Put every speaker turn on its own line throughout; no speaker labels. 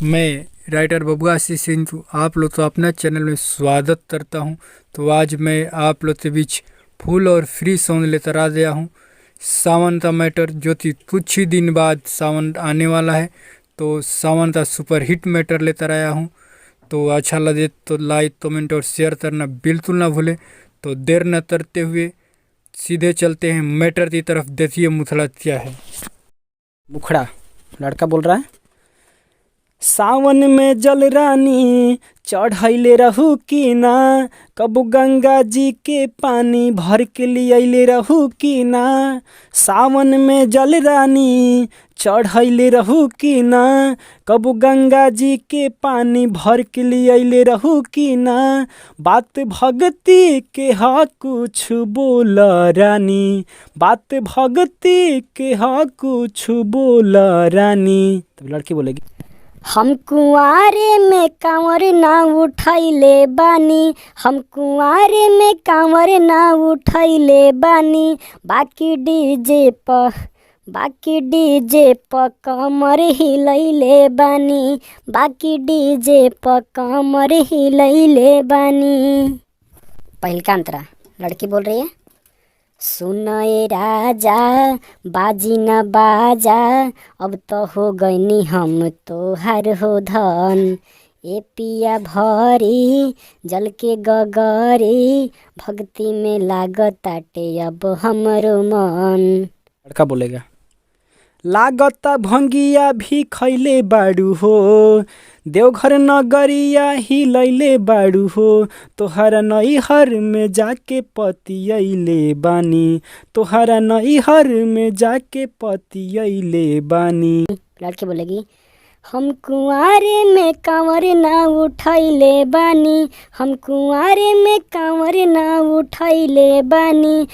मैं राइटर बबुआ सिंधु आप लोग तो अपना चैनल में स्वागत करता हूं। तो आज मैं आप लोग के बीच फुल और फ्री सॉन्ग लेकर आ गया हूं। सावन का मैटर जो कि कुछ ही दिन बाद सावन आने वाला है, तो सावन का सुपर हिट मैटर लेकर आया हूं। तो अच्छा लगे तो लाइक कमेंट और शेयर करना बिल्कुल ना भूलें। तो देर न करते हुए सीधे चलते हैं मैटर की तरफ। देखिए मुखड़ा क्या है।
मुखड़ा लड़का बोल रहा है, सावन में जल रानी चढ़ैले रहू की ना, कब गंगा जी के पानी भर के लिए रहू की ना। सावन में जल रानी चढ़ैले रहू की ना, कब गंगा जी के पानी भर के लिए रहू की ना। बात भगती के हा कुछ बोल रानी, बात भगती के हा कुछ बोल रानी। तब लड़की बोलेगी,
हम कुंवारे में कांवर ना उठैले बानी, हम कुंवारे में कांवर ना उठैले बानी। बाकी डीजे प कमर हिलैले बानी, बाकी डीजे प कमर हिलैले बानी। पहिलका अंतरा लड़की बोल रही है, सुनए राजा बाजी न बाजा, अब तो हो गईनी हम तोहार हो धन। ए पिया भरी जल के गगरी, भक्ति में लागताटे अब हमरो मन।
लड़का बोलेगा, लागता भंगिया भी खैले बाड़ू हो, देवघर नगरिया ही लैले बाड़ू हो। तोहरा नैहर में जाके पतियैले बानी, तोहरा नैहर में जाके पतियैले बानी।
लड़की बोलेगी, हम कुंवारे में कांवर ना उठैले बानी, हम कुंवारे में कांवर ना उठैले बानी।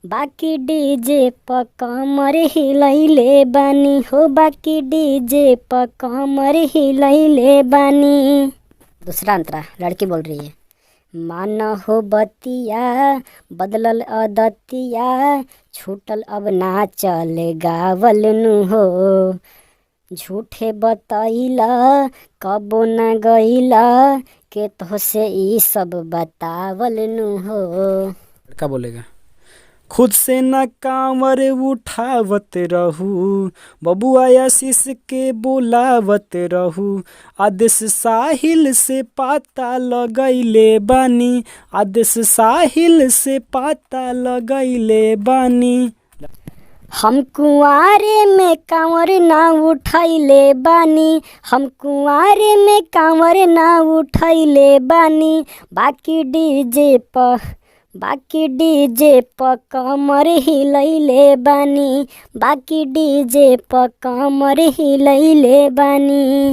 बाकी डीजे प कमर हिलैले बानी हो, बाकी डीजे प कमर हिलैले बानी। दूसरा अंतरा लड़की बोल रही है, मान हो बतिया बदलल अदतिया, छूटल अब ना चल गावल नु हो। झूठे बतैला कबो ना गईला, के तो से ई सब बतावल नु हो।
लड़का बोलेगा, खुद से न कांवर उठावत रहू, बबुआ आशीष के बोलावत रहू। आदेश साहिल से पाता लगैले बानी, आदेश साहिल से पाता लगैले बानी।
हम कुंवारे में कांवर ना उठैले बानी, हम कुंवारे में कांवर ना उठैले बानी। बाकी डीजे प कमर हिलैले बानी, बाकी डीजे प कमर हिलैले बानी।